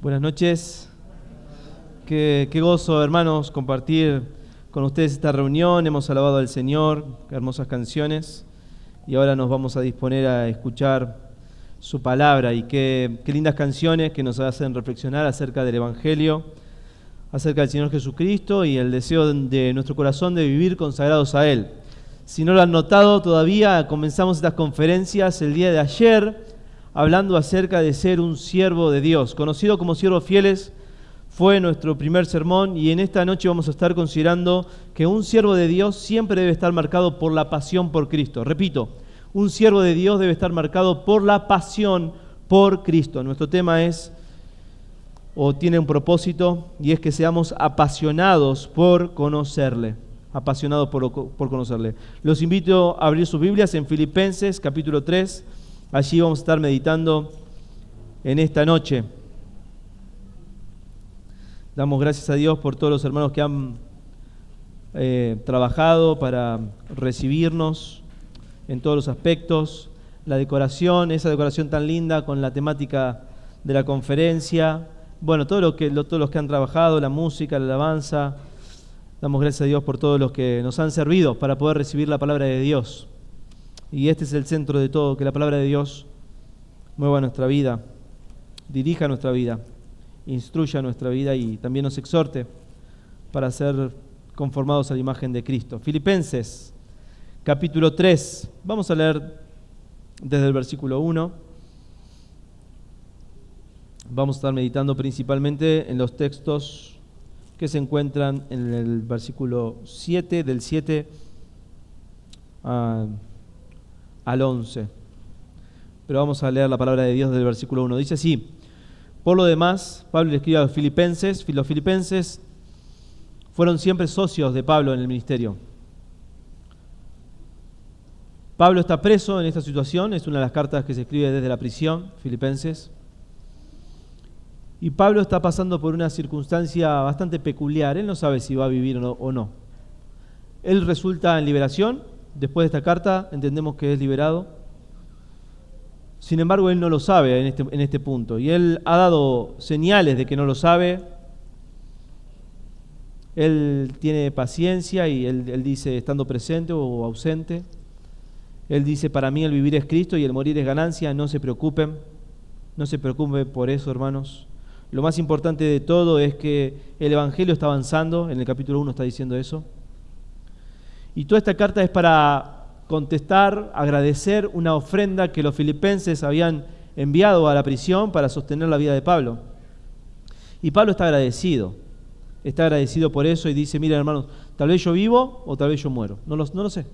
Buenas noches. Qué gozo, hermanos, compartir con ustedes esta reunión. Hemos alabado al Señor, qué hermosas canciones. Y ahora nos vamos a disponer a escuchar su palabra. Y qué lindas canciones que nos hacen reflexionar acerca del Evangelio, acerca del Señor Jesucristo y el deseo de nuestro corazón de vivir consagrados a Él. Si no lo han notado todavía, comenzamos estas conferencias el día de ayer, hablando acerca de ser un siervo de Dios. Conocido como siervos fieles fue nuestro primer sermón, y en esta noche vamos a estar considerando que un siervo de Dios siempre debe estar marcado por la pasión por Cristo. Repito, un siervo de Dios debe estar marcado por la pasión por Cristo. Nuestro tema es, o tiene un propósito, y es que seamos apasionados por conocerle. Apasionados por conocerle. Los invito a abrir sus Biblias en Filipenses capítulo 3. Allí vamos a estar meditando en esta noche. Damos gracias a Dios por todos los hermanos que han trabajado para recibirnos en todos los aspectos. La decoración, esa decoración tan linda con la temática de la conferencia. Bueno, todos los que han trabajado, la música, la alabanza. Damos gracias a Dios por todos los que nos han servido para poder recibir la palabra de Dios. Y este es el centro de todo, que la palabra de Dios mueva nuestra vida, dirija nuestra vida, instruya nuestra vida y también nos exhorte para ser conformados a la imagen de Cristo. Filipenses, capítulo 3. Vamos a leer desde el versículo 1. Vamos a estar meditando principalmente en los textos que se encuentran en el versículo 7, del 7 al 11. Pero vamos a leer la palabra de Dios del versículo 1. Dice así: por lo demás, Pablo le escribe a los filipenses. Los filipenses fueron siempre socios de Pablo en el ministerio. Pablo está preso en esta situación, es una de las cartas que se escribe desde la prisión, Filipenses. Y Pablo está pasando por una circunstancia bastante peculiar. Él no sabe si va a vivir o no. Él resulta en liberación. Después de esta carta entendemos que es liberado. Sin embargo, él no lo sabe en este punto. Y él ha dado señales de que no lo sabe. Él tiene paciencia y él dice, estando presente o ausente, él dice, para mí el vivir es Cristo y el morir es ganancia. No se preocupen. No se preocupen por eso, hermanos. Lo más importante de todo es que el Evangelio está avanzando. En el capítulo 1 está diciendo eso. Y toda esta carta es para contestar, agradecer una ofrenda que los filipenses habían enviado a la prisión para sostener la vida de Pablo. Y Pablo está agradecido por eso y dice, miren hermanos, tal vez yo vivo o tal vez yo muero. No lo sé.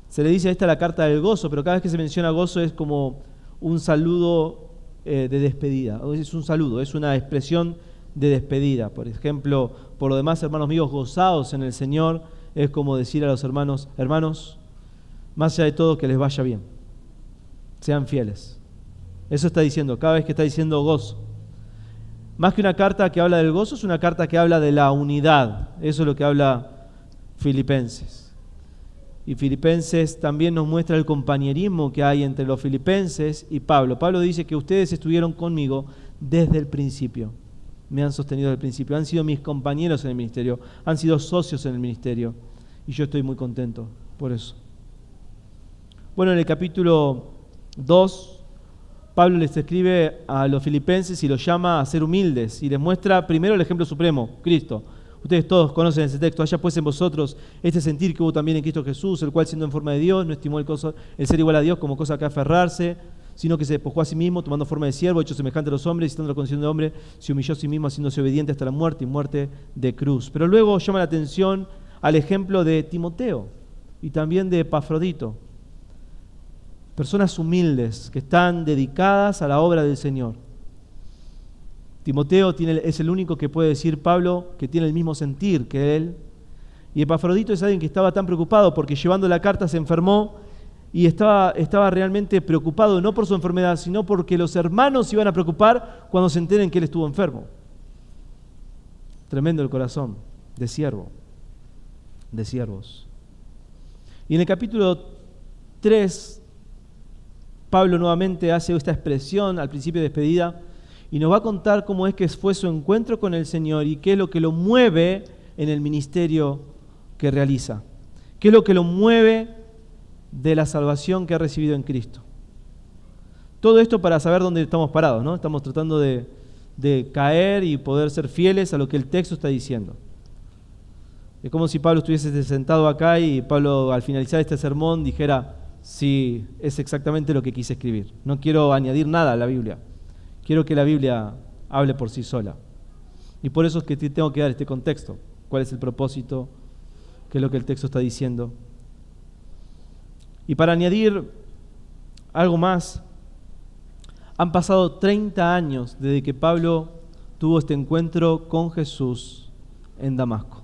Se le dice esta la carta del gozo, pero cada vez que se menciona gozo es como un saludo de despedida. Es un saludo, es una expresión de despedida. Por ejemplo, por lo demás, hermanos míos, gozaos en el Señor, es como decir a los hermanos, más allá de todo, que les vaya bien, sean fieles. Eso está diciendo, cada vez que está diciendo gozo. Más que una carta que habla del gozo, es una carta que habla de la unidad. Eso es lo que habla Filipenses. Y Filipenses también nos muestra el compañerismo que hay entre los filipenses y Pablo. Pablo dice que ustedes estuvieron conmigo desde el principio. Me han sostenido desde el principio, han sido mis compañeros en el ministerio, han sido socios en el ministerio, y yo estoy muy contento por eso. Bueno, en el capítulo 2, Pablo les escribe a los filipenses y los llama a ser humildes, y les muestra primero el ejemplo supremo, Cristo. Ustedes todos conocen ese texto, haya pues en vosotros este sentir que hubo también en Cristo Jesús, el cual siendo en forma de Dios, no estimó el ser igual a Dios como cosa que aferrarse, sino que se despojó a sí mismo, tomando forma de siervo, hecho semejante a los hombres, y estando en la condición de hombre, se humilló a sí mismo, haciéndose obediente hasta la muerte, y muerte de cruz. Pero luego llama la atención al ejemplo de Timoteo, y también de Epafrodito, personas humildes, que están dedicadas a la obra del Señor. Timoteo es el único que puede decir, Pablo, que tiene el mismo sentir que él, y Epafrodito es alguien que estaba tan preocupado, porque llevando la carta se enfermó, y estaba realmente preocupado, no por su enfermedad, sino porque los hermanos se iban a preocupar cuando se enteren que él estuvo enfermo. Tremendo el corazón de siervo, de siervos. Y en el capítulo 3, Pablo nuevamente hace esta expresión al principio de despedida y nos va a contar cómo es que fue su encuentro con el Señor y qué es lo que lo mueve en el ministerio que realiza. ¿Qué es lo que lo mueve de la salvación que ha recibido en Cristo? Todo esto para saber dónde estamos parados, ¿no? Estamos tratando de caer y poder ser fieles a lo que el texto está diciendo. Es como si Pablo estuviese sentado acá y Pablo al finalizar este sermón dijera, sí, es exactamente lo que quise escribir. No quiero añadir nada a la Biblia. Quiero que la Biblia hable por sí sola. Y por eso es que te tengo que dar este contexto. ¿Cuál es el propósito? ¿Qué es lo que el texto está diciendo? Y para añadir algo más, han pasado 30 años desde que Pablo tuvo este encuentro con Jesús en Damasco,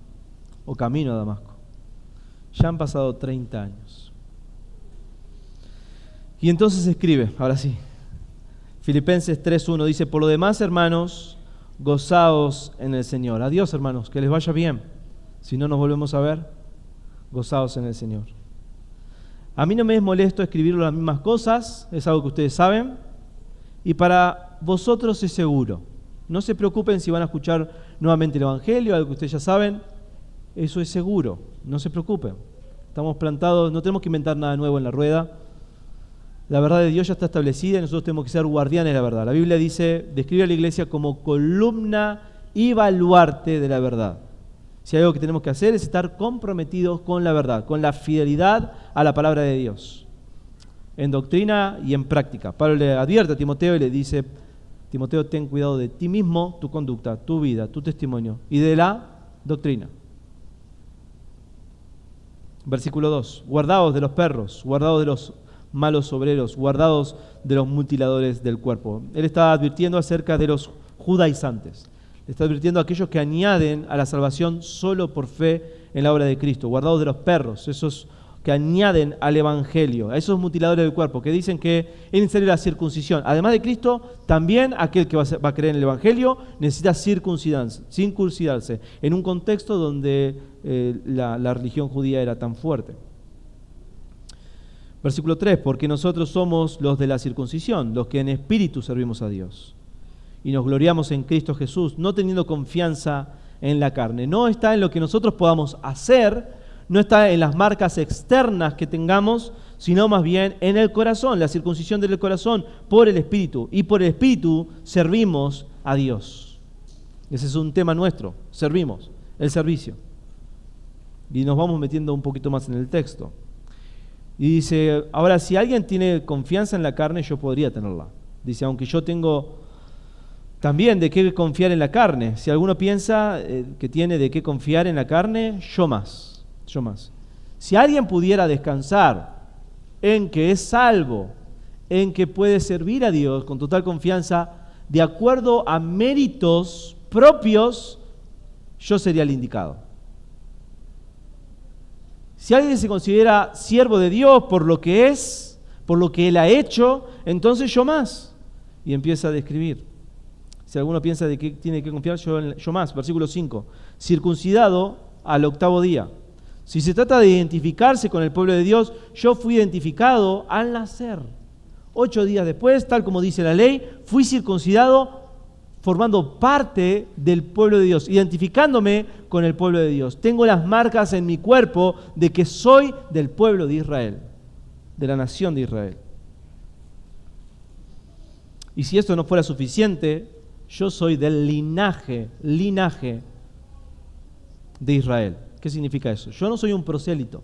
o camino a Damasco. Ya han pasado 30 años. Y entonces escribe, ahora sí, Filipenses 3:1 dice, por lo demás, hermanos, gozaos en el Señor. Adiós, hermanos, que les vaya bien. Si no nos volvemos a ver, gozaos en el Señor. A mí no me es molesto escribir las mismas cosas, es algo que ustedes saben, y para vosotros es seguro. No se preocupen si van a escuchar nuevamente el Evangelio, algo que ustedes ya saben, eso es seguro, no se preocupen. Estamos plantados, no tenemos que inventar nada nuevo en la rueda. La verdad de Dios ya está establecida y nosotros tenemos que ser guardianes de la verdad. La Biblia describe a la iglesia como columna y baluarte de la verdad. Si hay algo que tenemos que hacer es estar comprometidos con la verdad, con la fidelidad a la palabra de Dios, en doctrina y en práctica. Pablo le advierte a Timoteo y le dice, Timoteo, ten cuidado de ti mismo, tu conducta, tu vida, tu testimonio y de la doctrina. Versículo 2, guardaos de los perros, guardaos de los malos obreros, guardados de los mutiladores del cuerpo. Él está advirtiendo acerca de los judaizantes. Le está advirtiendo a aquellos que añaden a la salvación solo por fe en la obra de Cristo. Guardados de los perros, esos que añaden al Evangelio, a esos mutiladores del cuerpo, que dicen que es necesaria la circuncisión. Además de Cristo, también aquel que va a creer en el Evangelio necesita circuncidarse en un contexto donde la religión judía era tan fuerte. Versículo 3, porque nosotros somos los de la circuncisión, los que en espíritu servimos a Dios. Y nos gloriamos en Cristo Jesús, no teniendo confianza en la carne. No está en lo que nosotros podamos hacer, no está en las marcas externas que tengamos, sino más bien en el corazón, la circuncisión del corazón por el Espíritu. Y por el Espíritu servimos a Dios. Ese es un tema nuestro, servimos, el servicio. Y nos vamos metiendo un poquito más en el texto. Y dice, ahora si alguien tiene confianza en la carne, yo podría tenerla. Dice, aunque yo tengo también de qué confiar en la carne. Si alguno piensa que tiene de qué confiar en la carne, yo más. Si alguien pudiera descansar en que es salvo, en que puede servir a Dios con total confianza, de acuerdo a méritos propios, yo sería el indicado. Si alguien se considera siervo de Dios por lo que es, por lo que Él ha hecho, entonces yo más. Y empieza a describir. Si alguno piensa de que tiene que confiar, yo más. Versículo 5. Circuncidado al 8º día. Si se trata de identificarse con el pueblo de Dios, yo fui identificado al nacer. 8 días después, tal como dice la ley, fui circuncidado formando parte del pueblo de Dios, identificándome con el pueblo de Dios. Tengo las marcas en mi cuerpo de que soy del pueblo de Israel, de la nación de Israel. Y si esto no fuera suficiente, yo soy del linaje de Israel. ¿Qué significa eso? Yo no soy un prosélito.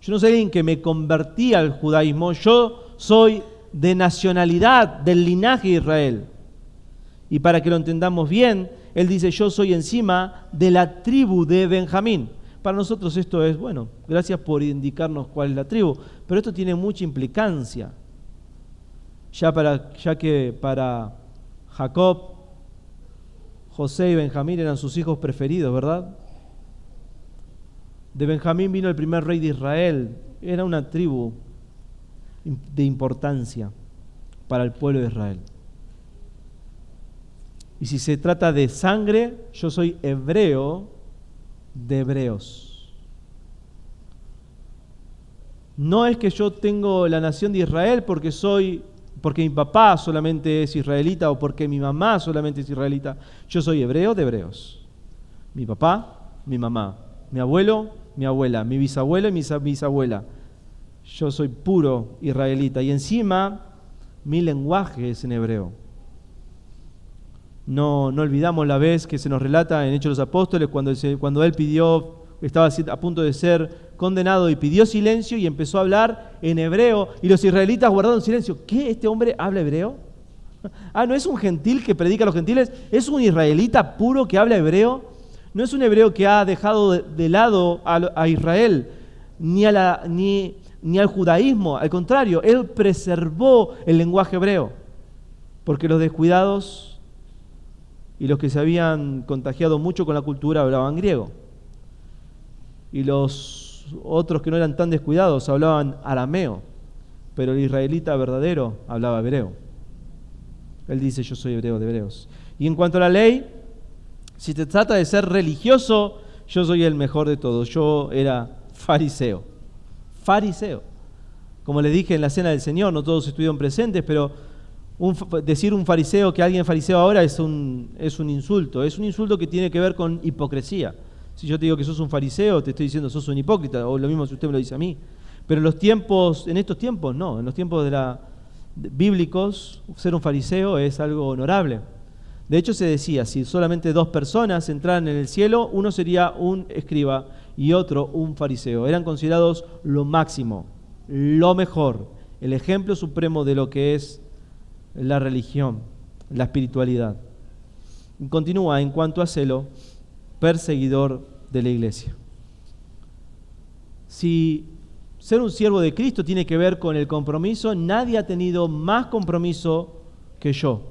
Yo no soy alguien que me convertí al judaísmo. Yo soy de nacionalidad, del linaje de Israel. Y para que lo entendamos bien, él dice, yo soy encima de la tribu de Benjamín. Para nosotros esto es, bueno, gracias por indicarnos cuál es la tribu, pero esto tiene mucha implicancia. Ya que para Jacob, José y Benjamín eran sus hijos preferidos, ¿verdad? De Benjamín vino el primer rey de Israel. Era una tribu de importancia para el pueblo de Israel. Y si se trata de sangre, yo soy hebreo de hebreos. No es que yo tengo la nación de Israel porque soy porque mi papá solamente es israelita o porque mi mamá solamente es israelita. Yo soy hebreo de hebreos. Mi papá, mi mamá, mi abuelo, mi abuela, mi bisabuelo y mi bisabuela. Yo soy puro israelita y encima mi lenguaje es en hebreo. No olvidamos la vez que se nos relata en Hechos de los Apóstoles cuando él estaba a punto de ser condenado y pidió silencio y empezó a hablar en hebreo y los israelitas guardaron silencio. ¿Qué? ¿Este hombre habla hebreo? ¿No es un gentil que predica a los gentiles? ¿Es un israelita puro que habla hebreo? No es un hebreo que ha dejado de lado a Israel ni al judaísmo. Al contrario, él preservó el lenguaje hebreo porque los descuidados y los que se habían contagiado mucho con la cultura hablaban griego. Y los otros que no eran tan descuidados hablaban arameo, pero el israelita verdadero hablaba hebreo. Él dice, yo soy hebreo de hebreos. Y en cuanto a la ley, si te trata de ser religioso, yo soy el mejor de todos. Yo era fariseo. Fariseo. Como les dije en la cena del Señor, no todos estuvieron presentes, pero decir un fariseo que alguien fariseo ahora es un insulto. Es un insulto que tiene que ver con hipocresía. Si yo te digo que sos un fariseo, te estoy diciendo sos un hipócrita, o lo mismo si usted me lo dice a mí. Pero en estos tiempos no, en los tiempos bíblicos, ser un fariseo es algo honorable. De hecho se decía, si solamente 2 personas entraran en el cielo, uno sería un escriba y otro un fariseo. Eran considerados lo máximo, lo mejor, el ejemplo supremo de lo que es la religión, la espiritualidad. Y continúa, en cuanto a celo, perseguidor de la iglesia. Si ser un siervo de Cristo tiene que ver con el compromiso, nadie ha tenido más compromiso que yo.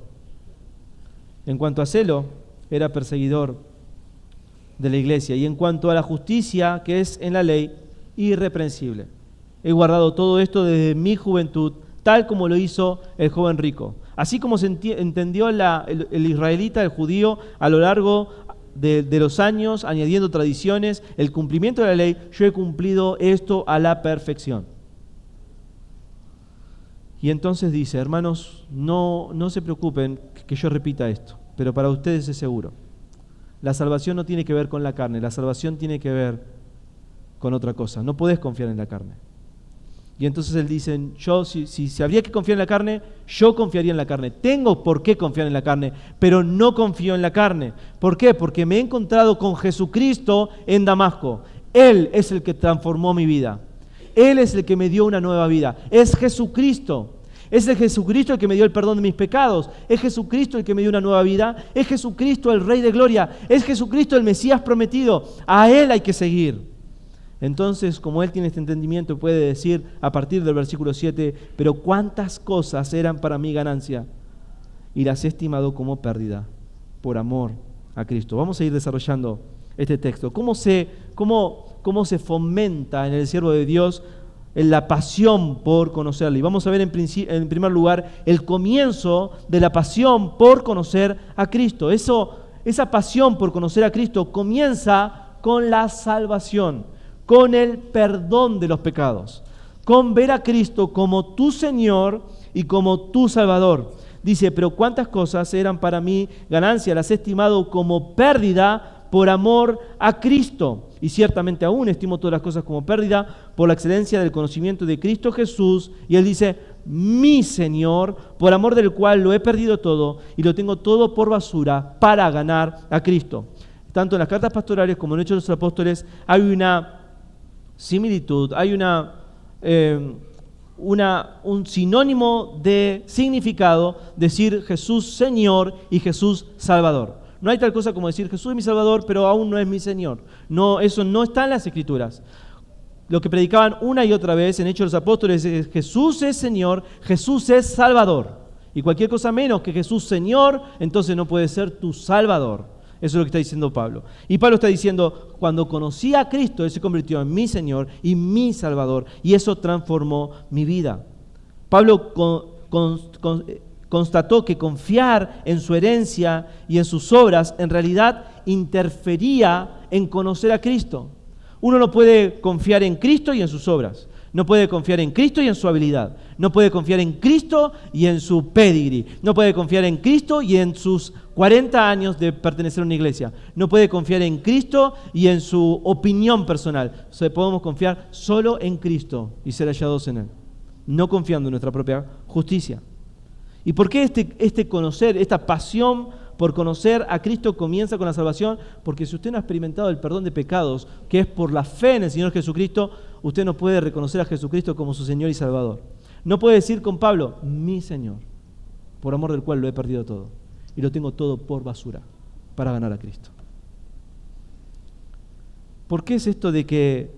En cuanto a celo, era perseguidor de la iglesia. Y en cuanto a la justicia, que es en la ley, irreprensible. He guardado todo esto desde mi juventud, tal como lo hizo el joven rico. Así como se entendió el israelita, el judío, a lo largo de los años, añadiendo tradiciones, el cumplimiento de la ley, yo he cumplido esto a la perfección. Y entonces dice, hermanos, no se preocupen que yo repita esto, pero para ustedes es seguro. La salvación no tiene que ver con la carne, la salvación tiene que ver con otra cosa. No podés confiar en la carne. Y entonces él dice, si habría que confiar en la carne, yo confiaría en la carne. Tengo por qué confiar en la carne, pero no confío en la carne. ¿Por qué? Porque me he encontrado con Jesucristo en Damasco. Él es el que transformó mi vida. Él es el que me dio una nueva vida. Es Jesucristo. Es el Jesucristo el que me dio el perdón de mis pecados. Es Jesucristo el que me dio una nueva vida. Es Jesucristo el Rey de Gloria. Es Jesucristo el Mesías prometido. A Él hay que seguir. Entonces, como él tiene este entendimiento, puede decir a partir del versículo 7, pero cuántas cosas eran para mí ganancia y las he estimado como pérdida por amor a Cristo. Vamos a ir desarrollando este texto. ¿Cómo se fomenta en el siervo de Dios la pasión por conocerle? Y vamos a ver en primer lugar el comienzo de la pasión por conocer a Cristo. Esa pasión por conocer a Cristo comienza con la salvación, con el perdón de los pecados, con ver a Cristo como tu Señor y como tu Salvador. Dice, pero cuántas cosas eran para mí ganancia, las he estimado como pérdida por amor a Cristo. Y ciertamente aún estimo todas las cosas como pérdida por la excelencia del conocimiento de Cristo Jesús. Y él dice, mi Señor, por amor del cual lo he perdido todo y lo tengo todo por basura para ganar a Cristo. Tanto en las cartas pastorales como en Hechos de los Apóstoles hay una similitud, hay un sinónimo de significado, decir Jesús Señor y Jesús Salvador. No hay tal cosa como decir Jesús es mi Salvador, pero aún no es mi Señor. No, eso no está en las Escrituras. Lo que predicaban una y otra vez en Hechos de los Apóstoles es Jesús es Señor, Jesús es Salvador. Y cualquier cosa menos que Jesús Señor, entonces no puede ser tu Salvador. Eso es lo que está diciendo Pablo. Y Pablo está diciendo, cuando conocí a Cristo, Él se convirtió en mi Señor y mi Salvador. Y eso transformó mi vida. Pablo constató que confiar en su herencia y en sus obras en realidad interfería en conocer a Cristo. Uno no puede confiar en Cristo y en sus obras. No puede confiar en Cristo y en su habilidad. No puede confiar en Cristo y en su pedigree. No puede confiar en Cristo y en sus 40 años de pertenecer a una iglesia. No puede confiar en Cristo y en su opinión personal. Podemos confiar solo en Cristo y ser hallados en Él, no confiando en nuestra propia justicia. ¿Y por qué este conocer, esta pasión por conocer a Cristo comienza con la salvación? Porque si usted no ha experimentado el perdón de pecados, que es por la fe en el Señor Jesucristo, usted no puede reconocer a Jesucristo como su Señor y Salvador. No puede decir con Pablo, mi Señor, por amor del cual lo he perdido todo y lo tengo todo por basura para ganar a Cristo. ¿Por qué es esto de que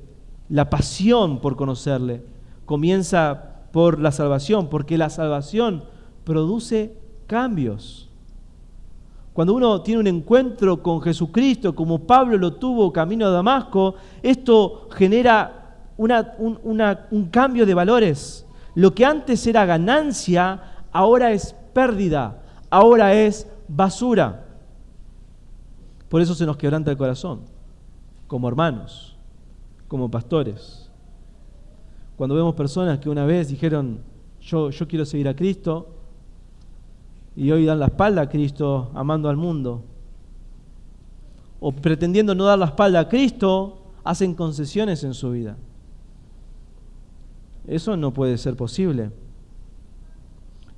la pasión por conocerle comienza por la salvación? Porque la salvación produce cambios. Cuando uno tiene un encuentro con Jesucristo, como Pablo lo tuvo camino a Damasco, esto genera un cambio de valores. Lo que antes era ganancia, ahora es pérdida, ahora es basura. Por eso se nos quebranta el corazón, como hermanos, como pastores. Cuando vemos personas que una vez dijeron, yo quiero seguir a Cristo, y hoy dan la espalda a Cristo amando al mundo, o pretendiendo no dar la espalda a Cristo, hacen concesiones en su vida. Eso no puede ser posible.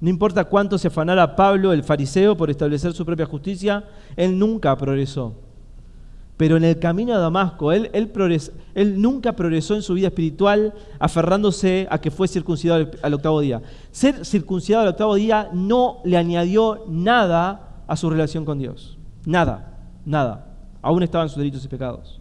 No importa cuánto se afanara Pablo, el fariseo, por establecer su propia justicia, él nunca progresó. Pero en el camino a Damasco, él nunca progresó en su vida espiritual aferrándose a que fue circuncidado al 8º día. Ser circuncidado al 8º día no le añadió nada a su relación con Dios. Nada. Aún estaban sus delitos y pecados.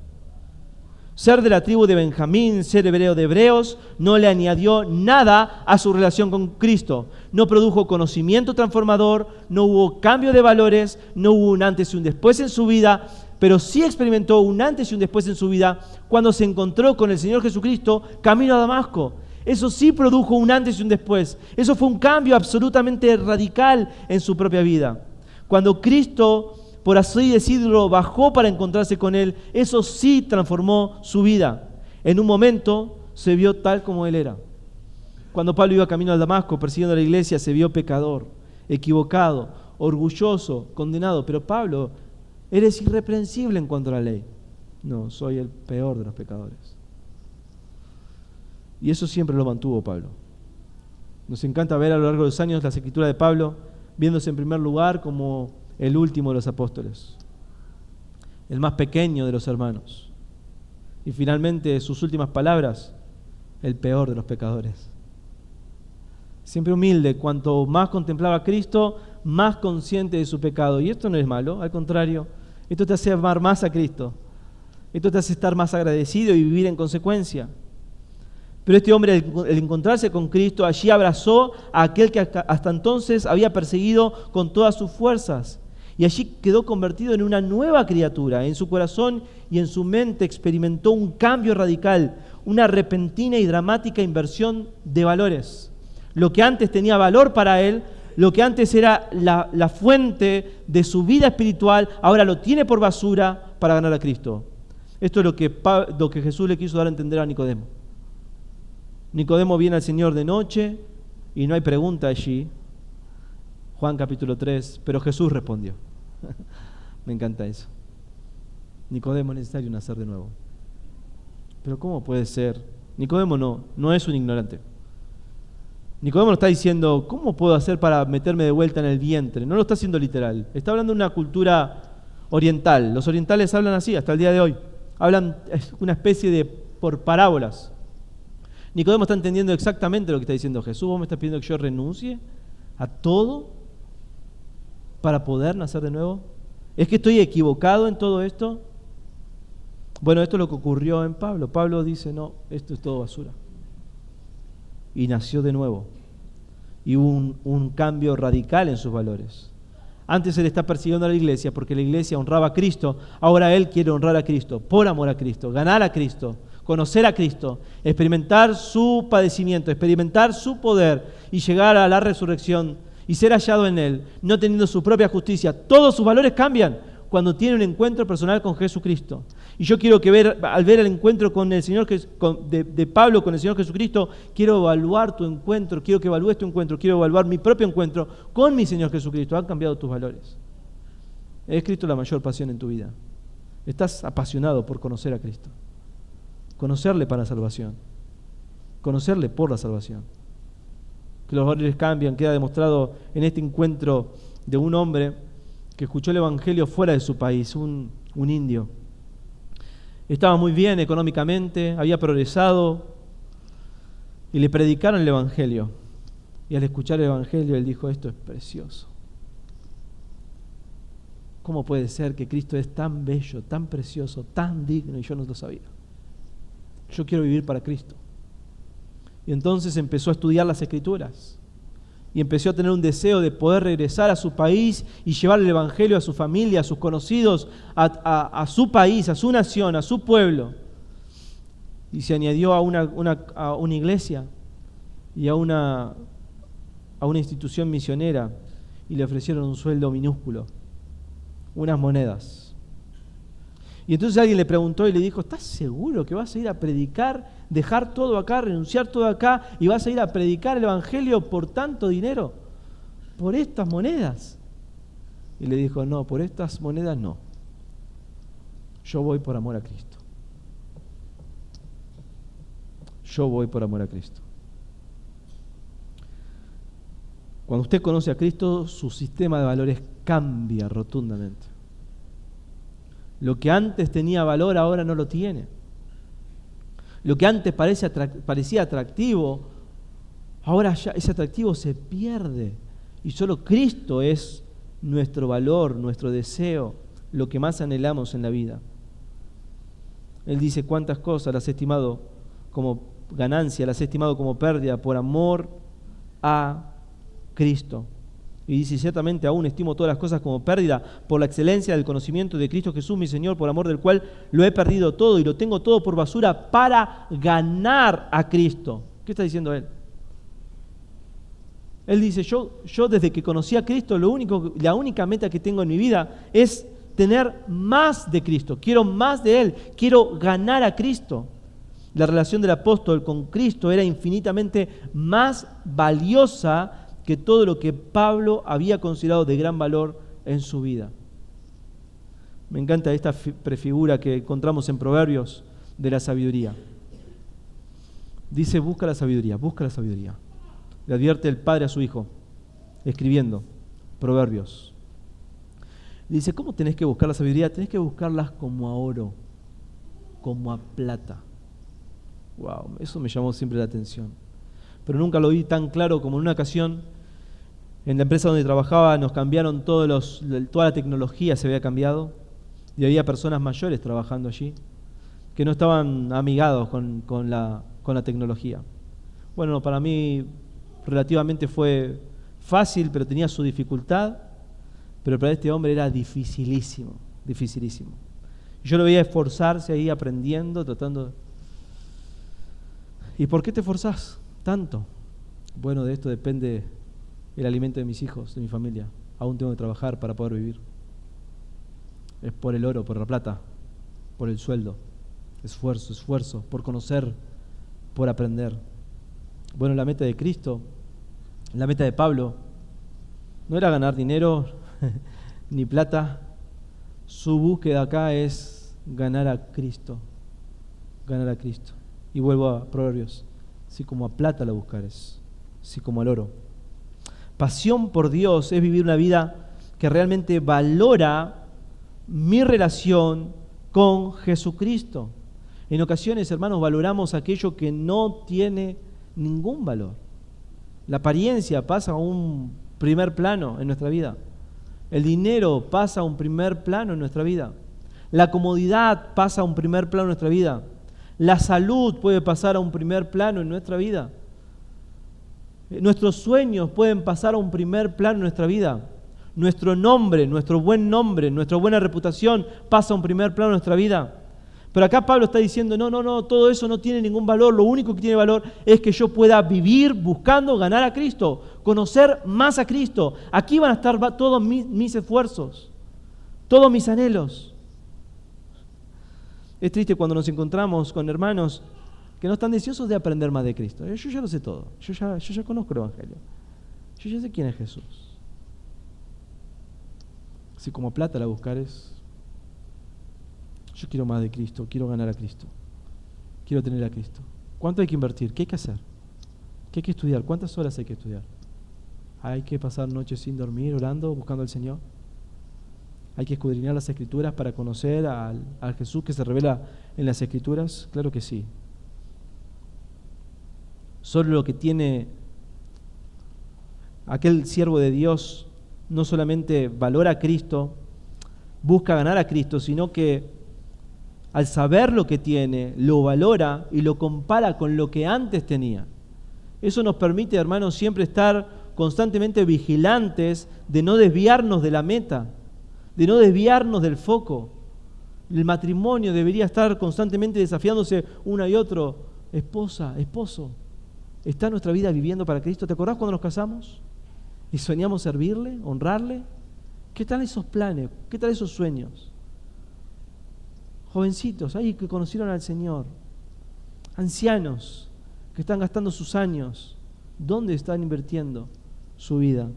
Ser de la tribu de Benjamín, ser hebreo de hebreos, no le añadió nada a su relación con Cristo. No produjo conocimiento transformador, no hubo cambio de valores, no hubo un antes y un después en su vida, pero sí experimentó un antes y un después en su vida cuando se encontró con el Señor Jesucristo camino a Damasco. Eso sí produjo un antes y un después. Eso fue un cambio absolutamente radical en su propia vida. Cuando Cristo, por así decirlo, bajó para encontrarse con Él, eso sí transformó su vida. En un momento se vio tal como Él era. Cuando Pablo iba camino a Damasco persiguiendo a la iglesia, se vio pecador, equivocado, orgulloso, condenado. Pero Pablo, eres irreprensible en cuanto a la ley. No, soy el peor de los pecadores. Y eso siempre lo mantuvo Pablo. Nos encanta ver a lo largo de los años las escrituras de Pablo, viéndose en primer lugar como el último de los apóstoles, el más pequeño de los hermanos. Y finalmente, sus últimas palabras, el peor de los pecadores. Siempre humilde, cuanto más contemplaba a Cristo, más consciente de su pecado. Y esto no es malo, al contrario, esto te hace amar más a Cristo. Esto te hace estar más agradecido y vivir en consecuencia. Pero este hombre, al encontrarse con Cristo, allí abrazó a aquel que hasta entonces había perseguido con todas sus fuerzas. Y allí quedó convertido en una nueva criatura. En su corazón y en su mente experimentó un cambio radical, una repentina y dramática inversión de valores. Lo que antes tenía valor para él, lo que antes era la fuente de su vida espiritual, ahora lo tiene por basura para ganar a Cristo. Esto es lo que Jesús le quiso dar a entender a Nicodemo. Nicodemo viene al Señor de noche y no hay pregunta allí. Juan capítulo 3, pero Jesús respondió. Me encanta eso. Nicodemo, es necesario nacer de nuevo. Pero ¿cómo puede ser? Nicodemo no es un ignorante. Nicodemo no está diciendo, ¿cómo puedo hacer para meterme de vuelta en el vientre? No lo está haciendo literal. Está hablando de una cultura oriental. Los orientales hablan así hasta el día de hoy. Hablan, es una especie de por parábolas. Nicodemo está entendiendo exactamente lo que está diciendo Jesús. ¿Vos me estás pidiendo que yo renuncie a todo para poder nacer de nuevo? ¿Es que estoy equivocado en todo esto? Bueno, esto es lo que ocurrió en Pablo. Pablo dice, no, esto es todo basura. Y nació de nuevo. Y hubo un cambio radical en sus valores. Antes él está persiguiendo a la iglesia porque la iglesia honraba a Cristo. Ahora él quiere honrar a Cristo, por amor a Cristo, ganar a Cristo, conocer a Cristo, experimentar su padecimiento, experimentar su poder y llegar a la resurrección y ser hallado en Él, no teniendo su propia justicia. Todos sus valores cambian cuando tiene un encuentro personal con Jesucristo. Y yo quiero que al ver el encuentro con el Señor, de Pablo con el Señor Jesucristo, quiero evaluar tu encuentro, quiero que evalúes tu encuentro, quiero evaluar mi propio encuentro con mi Señor Jesucristo. ¿Han cambiado tus valores? ¿Es Cristo la mayor pasión en tu vida? ¿Estás apasionado por conocer a Cristo? Conocerle para la salvación. Conocerle por la salvación. Que los valores cambian, queda demostrado en este encuentro de un hombre que escuchó el Evangelio fuera de su país, un indio. Estaba muy bien económicamente, había progresado y le predicaron el Evangelio. Y al escuchar el Evangelio él dijo, esto es precioso. ¿Cómo puede ser que Cristo es tan bello, tan precioso, tan digno y yo no lo sabía? Yo quiero vivir para Cristo. Y entonces empezó a estudiar las Escrituras y empezó a tener un deseo de poder regresar a su país y llevar el Evangelio a su familia, a sus conocidos, a su país, a su nación, a su pueblo. Y se añadió a una iglesia y a una institución misionera y le ofrecieron un sueldo minúsculo, unas monedas. Y entonces alguien le preguntó y le dijo, ¿estás seguro que vas a ir a predicar, dejar todo acá, renunciar todo acá y vas a ir a predicar el Evangelio por tanto dinero? ¿Por estas monedas? Y le dijo, no, por estas monedas no. Yo voy por amor a Cristo. Yo voy por amor a Cristo. Cuando usted conoce a Cristo, su sistema de valores cambia rotundamente. Lo que antes tenía valor ahora no lo tiene. Lo que antes parecía atractivo, ahora ya ese atractivo se pierde. Y solo Cristo es nuestro valor, nuestro deseo, lo que más anhelamos en la vida. Él dice cuántas cosas las he estimado como ganancia, las he estimado como pérdida por amor a Cristo. Y dice, ciertamente aún estimo todas las cosas como pérdida por la excelencia del conocimiento de Cristo Jesús, mi Señor, por amor del cual lo he perdido todo y lo tengo todo por basura para ganar a Cristo. ¿Qué está diciendo él? Él dice, yo desde que conocí a Cristo, la única meta que tengo en mi vida es tener más de Cristo. Quiero más de Él, quiero ganar a Cristo. La relación del apóstol con Cristo era infinitamente más valiosa que todo lo que Pablo había considerado de gran valor en su vida. Me encanta esta prefigura que encontramos en Proverbios de la sabiduría. Dice, busca la sabiduría, busca la sabiduría. Le advierte el padre a su hijo, escribiendo Proverbios. Dice, ¿cómo tenés que buscar la sabiduría? Tenés que buscarlas como a oro, como a plata. Wow, eso me llamó siempre la atención. Pero nunca lo vi tan claro como en una ocasión. En la empresa donde trabajaba nos cambiaron toda la tecnología, se había cambiado. Y había personas mayores trabajando allí que no estaban amigados con la tecnología. Bueno, para mí relativamente fue fácil, pero tenía su dificultad. Pero para este hombre era dificilísimo, dificilísimo. Yo lo veía esforzarse ahí aprendiendo, tratando. ¿Y por qué te esforzás tanto? Bueno, de esto depende el alimento de mis hijos, de mi familia. Aún tengo que trabajar para poder vivir. Es por el oro, por la plata, por el sueldo. Esfuerzo, por conocer, por aprender. Bueno, la meta de Cristo, la meta de Pablo, no era ganar dinero ni plata. Su búsqueda acá es ganar a Cristo. Ganar a Cristo. Y vuelvo a Proverbios. Si como a plata la buscares, si como al oro. Pasión por Dios es vivir una vida que realmente valora mi relación con Jesucristo. En ocasiones, hermanos, valoramos aquello que no tiene ningún valor. La apariencia pasa a un primer plano en nuestra vida. El dinero pasa a un primer plano en nuestra vida. La comodidad pasa a un primer plano en nuestra vida. La salud puede pasar a un primer plano en nuestra vida. Nuestros sueños pueden pasar a un primer plano en nuestra vida. Nuestro nombre, nuestro buen nombre, nuestra buena reputación pasa a un primer plano en nuestra vida. Pero acá Pablo está diciendo, no, todo eso no tiene ningún valor. Lo único que tiene valor es que yo pueda vivir buscando ganar a Cristo, conocer más a Cristo. Aquí van a estar todos mis esfuerzos. todos mis anhelos. Es triste cuando nos encontramos con hermanos que no están deseosos de aprender más de Cristo. Yo ya lo sé todo, yo ya conozco el Evangelio, yo ya sé quién es Jesús. Si como plata la buscares, yo quiero más de Cristo, quiero ganar a Cristo, quiero tener a Cristo. ¿Cuánto hay que invertir? ¿Qué hay que hacer? ¿Qué hay que estudiar? ¿Cuántas horas hay que estudiar? ¿Hay que pasar noches sin dormir, orando, buscando al Señor? ¿Hay que escudriñar las Escrituras para conocer al Jesús que se revela en las Escrituras? Claro que sí. Solo lo que tiene aquel siervo de Dios no solamente valora a Cristo, busca ganar a Cristo, sino que al saber lo que tiene, lo valora y lo compara con lo que antes tenía. Eso nos permite, hermanos, siempre estar constantemente vigilantes de no desviarnos de la meta, de no desviarnos del foco. El matrimonio debería estar constantemente desafiándose uno y otro. Esposa, esposo, ¿está nuestra vida viviendo para Cristo? ¿Te acordás cuando nos casamos y soñamos servirle, honrarle? ¿Qué tal esos planes? ¿Qué tal esos sueños? Jovencitos ahí que conocieron al Señor, ancianos que están gastando sus años, ¿dónde están invirtiendo su vida?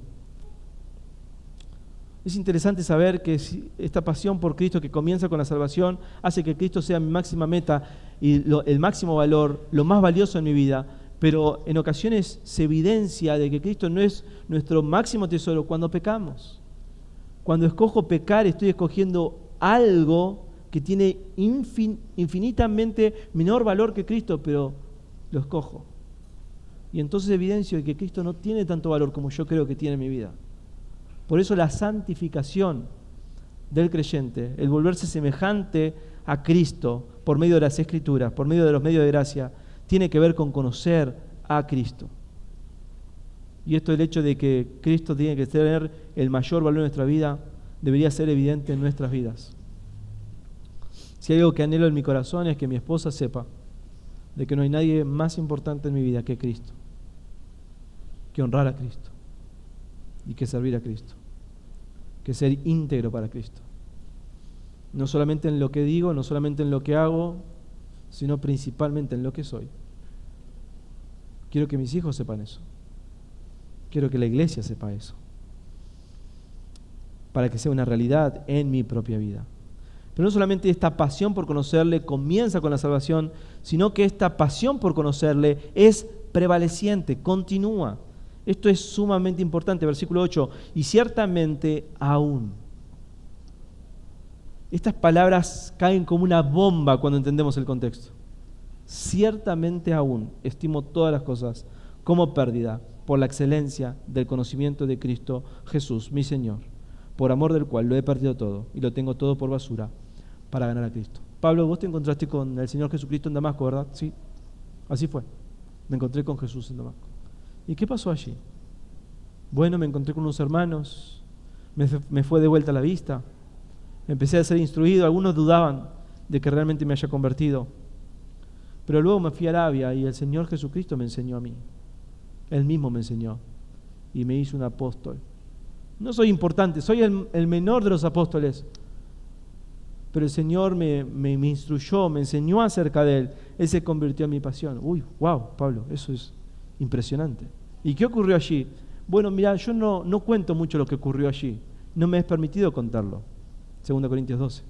Es interesante saber que esta pasión por Cristo que comienza con la salvación hace que Cristo sea mi máxima meta y el máximo valor, lo más valioso en mi vida, pero en ocasiones se evidencia de que Cristo no es nuestro máximo tesoro cuando pecamos. Cuando escojo pecar, estoy escogiendo algo que tiene infinitamente menor valor que Cristo, pero lo escojo. Y entonces evidencio de que Cristo no tiene tanto valor como yo creo que tiene en mi vida. Por eso la santificación del creyente, el volverse semejante a Cristo por medio de las Escrituras, por medio de los medios de gracia, tiene que ver con conocer a Cristo. Y esto, el hecho de que Cristo tiene que tener el mayor valor en nuestra vida, debería ser evidente en nuestras vidas. Si hay algo que anhelo en mi corazón es que mi esposa sepa de que no hay nadie más importante en mi vida que Cristo, que honrar a Cristo y que servir a Cristo, que ser íntegro para Cristo. No solamente en lo que digo, no solamente en lo que hago, sino principalmente en lo que soy. Quiero que mis hijos sepan eso. Quiero que la iglesia sepa eso, para que sea una realidad en mi propia vida. Pero no solamente esta pasión por conocerle comienza con la salvación, sino que esta pasión por conocerle es prevaleciente, continúa. Esto es sumamente importante, versículo 8, y ciertamente aún. Estas palabras caen como una bomba cuando entendemos el contexto. Ciertamente aún estimo todas las cosas como pérdida por la excelencia del conocimiento de Cristo Jesús, mi Señor, por amor del cual lo he perdido todo y lo tengo todo por basura para ganar a Cristo. Pablo, vos te encontraste con el Señor Jesucristo en Damasco, ¿verdad? Sí, así fue. Me encontré con Jesús en Damasco. ¿Y qué pasó allí? Bueno, me encontré con unos hermanos, me fue de vuelta la vista, empecé a ser instruido, algunos dudaban de que realmente me haya convertido, pero luego me fui a Arabia y el Señor Jesucristo me enseñó a mí. Él mismo me enseñó y me hizo un apóstol. No soy importante, soy el menor de los apóstoles, pero el Señor me instruyó, me enseñó acerca de Él. Él se convirtió en mi pasión. Uy, wow, Pablo, eso es impresionante. ¿Y qué ocurrió allí? Bueno, mira, yo no cuento mucho lo que ocurrió allí. No me es permitido contarlo. 2 Corintios 12.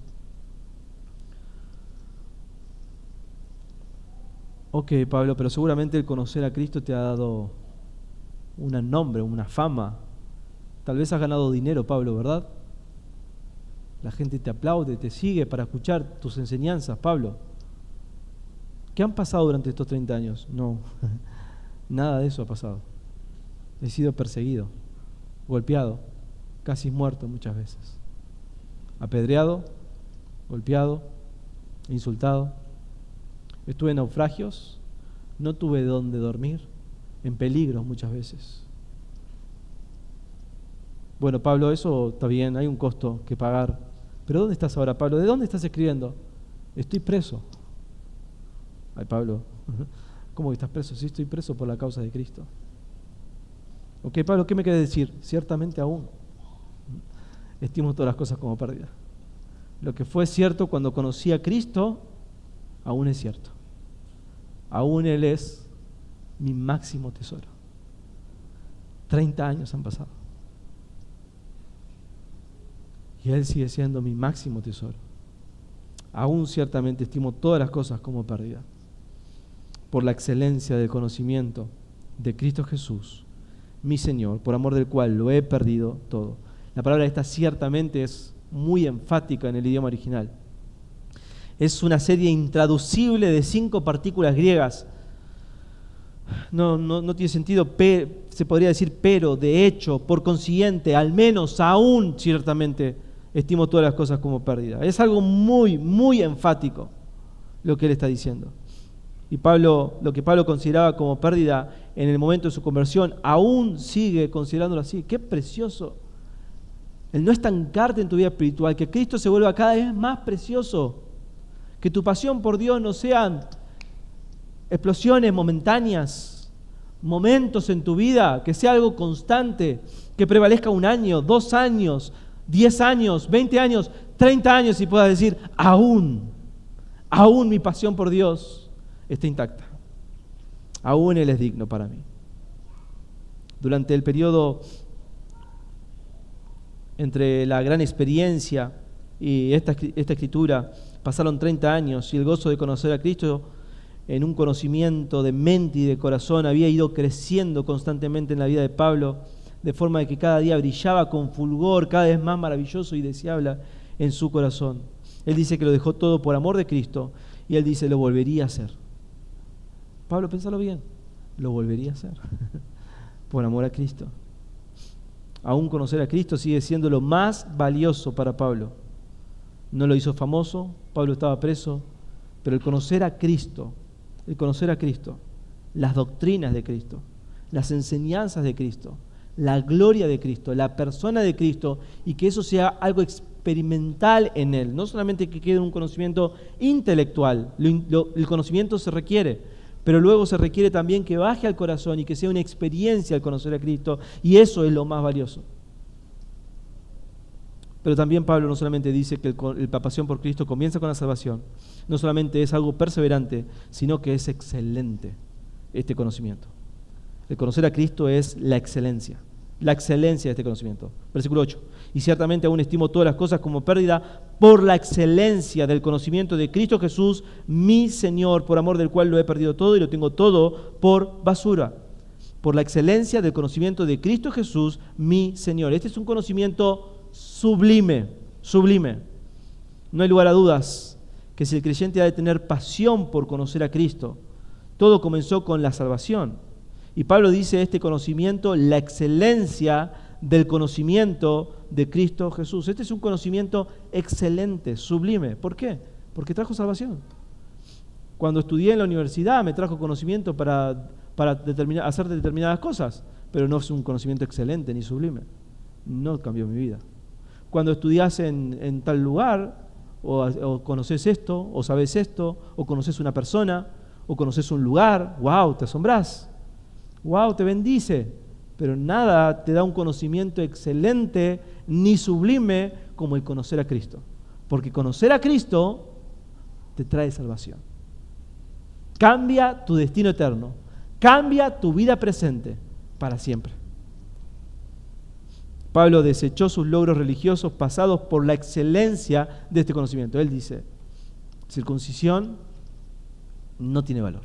Ok, Pablo, pero seguramente el conocer a Cristo te ha dado un nombre, una fama. Tal vez has ganado dinero, Pablo, ¿verdad? La gente te aplaude, te sigue para escuchar tus enseñanzas, Pablo. ¿Qué han pasado durante estos 30 años? No, nada de eso ha pasado. He sido perseguido, golpeado, casi muerto muchas veces. Apedreado, golpeado, insultado. Estuve en naufragios, no tuve dónde dormir, en peligro muchas veces. Bueno, Pablo, eso está bien, hay un costo que pagar. Pero ¿dónde estás ahora, Pablo? ¿De dónde estás escribiendo? Estoy preso. Ay, Pablo, ¿cómo que estás preso? Sí, estoy preso por la causa de Cristo. Ok, Pablo, ¿qué me quieres decir? Ciertamente aún estimo todas las cosas como pérdida. Lo que fue cierto cuando conocí a Cristo, aún es cierto. Aún Él es mi máximo tesoro. 30 años han pasado. Y Él sigue siendo mi máximo tesoro. Aún ciertamente estimo todas las cosas como pérdida, por la excelencia del conocimiento de Cristo Jesús, mi Señor, por amor del cual lo he perdido todo. La palabra esta ciertamente es muy enfática en el idioma original. Es una serie intraducible de 5 partículas griegas. No tiene sentido, se podría decir pero, de hecho, por consiguiente, al menos, aún, ciertamente, estimo todas las cosas como pérdida. Es algo muy, muy enfático lo que él está diciendo. Y lo que Pablo consideraba como pérdida en el momento de su conversión, aún sigue considerándolo así. ¡Qué precioso! El no estancarte en tu vida espiritual, que Cristo se vuelva cada vez más precioso, que tu pasión por Dios no sean explosiones momentáneas, momentos en tu vida, que sea algo constante, que prevalezca 1 año, 2 años, 10 años, 20 años, 30 años y puedas decir, aún mi pasión por Dios está intacta. Aún Él es digno para mí. Durante el periodo entre la gran experiencia y esta escritura, pasaron 30 años y el gozo de conocer a Cristo en un conocimiento de mente y de corazón había ido creciendo constantemente en la vida de Pablo, de forma de que cada día brillaba con fulgor, cada vez más maravilloso y deseable en su corazón. Él dice que lo dejó todo por amor de Cristo y él dice, lo volvería a hacer. Pablo, pensalo bien, lo volvería a hacer por amor a Cristo. Aún conocer a Cristo sigue siendo lo más valioso para Pablo. No lo hizo famoso, Pablo estaba preso, pero el conocer a Cristo, las doctrinas de Cristo, las enseñanzas de Cristo, la gloria de Cristo, la persona de Cristo, y que eso sea algo experimental en él, no solamente que quede un conocimiento intelectual, el conocimiento se requiere, pero luego se requiere también que baje al corazón y que sea una experiencia al conocer a Cristo, y eso es lo más valioso. Pero también Pablo no solamente dice que la pasión por Cristo comienza con la salvación, no solamente es algo perseverante, sino que es excelente este conocimiento. El conocer a Cristo es la excelencia de este conocimiento. Versículo 8. Y ciertamente aún estimo todas las cosas como pérdida por la excelencia del conocimiento de Cristo Jesús, mi Señor, por amor del cual lo he perdido todo y lo tengo todo por basura. Por la excelencia del conocimiento de Cristo Jesús, mi Señor. Este es un conocimiento sublime. No hay lugar a dudas que si el creyente ha de tener pasión por conocer a Cristo, todo comenzó con la salvación. Y Pablo dice este conocimiento, la excelencia del conocimiento de Cristo Jesús. Este es un conocimiento excelente, sublime. ¿Por qué? Porque trajo salvación. Cuando estudié en la universidad me trajo conocimiento para hacer determinadas cosas, pero no es un conocimiento excelente ni sublime. No cambió mi vida. Cuando estudias en tal lugar, o conoces esto, o sabes esto, o conoces una persona, o conoces un lugar, wow, te asombrás. Wow, te bendice, pero nada te da un conocimiento excelente ni sublime como el conocer a Cristo. Porque conocer a Cristo te trae salvación. Cambia tu destino eterno, cambia tu vida presente para siempre. Pablo desechó sus logros religiosos pasados por la excelencia de este conocimiento. Él dice, circuncisión no tiene valor.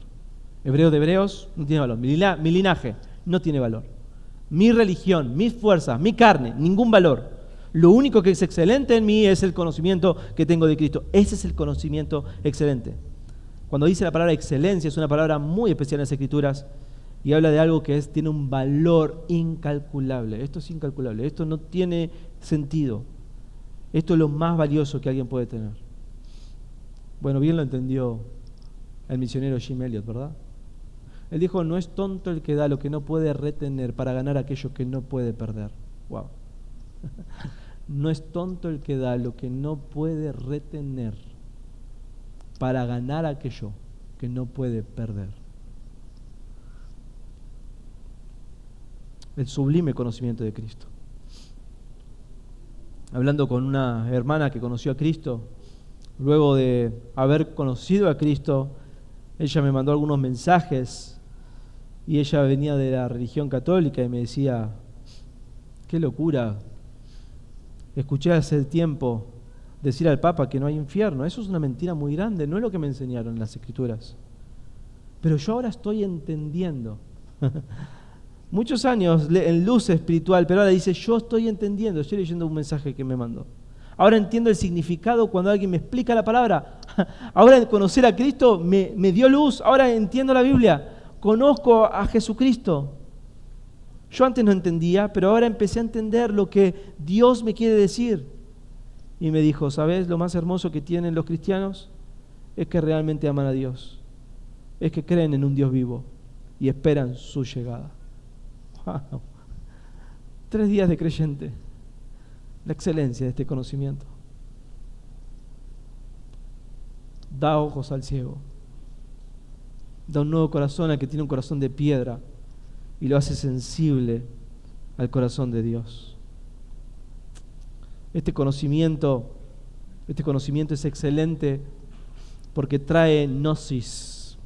Hebreo de hebreos no tiene valor. Mi linaje no tiene valor. Mi religión, mis fuerzas, mi carne, ningún valor. Lo único que es excelente en mí es el conocimiento que tengo de Cristo. Ese es el conocimiento excelente. Cuando dice la palabra excelencia, es una palabra muy especial en las Escrituras y habla de algo que tiene un valor incalculable. Esto es incalculable, esto no tiene sentido. Esto es lo más valioso que alguien puede tener. Bueno, bien lo entendió el misionero Jim Elliot, ¿verdad? Él dijo, no es tonto el que da lo que no puede retener para ganar aquello que no puede perder. Wow. No es tonto el que da lo que no puede retener para ganar aquello que no puede perder. El sublime conocimiento de Cristo. hablando con una hermana que conoció a Cristo. Luego de haber conocido a Cristo, ella me mandó algunos mensajes y ella venía de la religión católica y me decía: qué locura, escuché hace tiempo decir al Papa que no hay infierno. Eso es una mentira muy grande, no es lo que me enseñaron en las Escrituras. Pero yo ahora estoy entendiendo. Muchos años en luz espiritual, pero ahora dice: yo estoy entendiendo. Estoy leyendo un mensaje que me mandó. Ahora entiendo el significado cuando alguien me explica la palabra. Ahora conocer a Cristo me dio luz. Ahora entiendo la Biblia. Conozco a Jesucristo. Yo antes no entendía, pero ahora empecé a entender lo que Dios me quiere decir. Y me dijo: ¿sabes lo más hermoso que tienen los cristianos? Es que realmente aman a Dios. Es que creen en un Dios vivo y esperan su llegada. Wow. 3 días de creyente. La excelencia de este conocimiento. Da ojos al ciego. Da un nuevo corazón al que tiene un corazón de piedra y lo hace sensible al corazón de Dios. Este conocimiento es excelente porque trae gnosis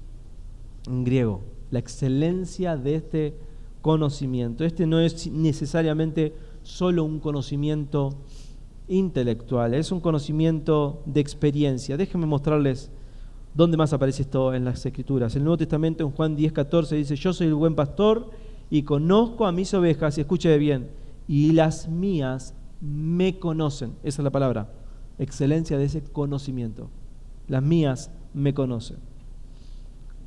en griego, la excelencia de este conocimiento. Este no es necesariamente solo un conocimiento intelectual, es un conocimiento de experiencia. Déjenme mostrarles dónde más aparece esto en las Escrituras. En el Nuevo Testamento, en Juan 10:14, dice: yo soy el buen pastor y conozco a mis ovejas, y escuche bien, y las mías me conocen. Esa es la palabra, excelencia de ese conocimiento. Las mías me conocen.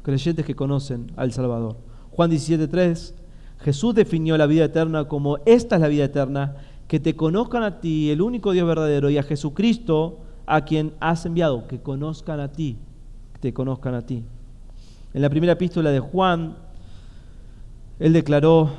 Creyentes que conocen al Salvador. Juan 17:3, Jesús definió la vida eterna como: esta es la vida eterna, que te conozcan a ti, el único Dios verdadero, y a Jesucristo, a quien has enviado. Que conozcan a ti, que te conozcan a ti. En la primera epístola de Juan, él declaró: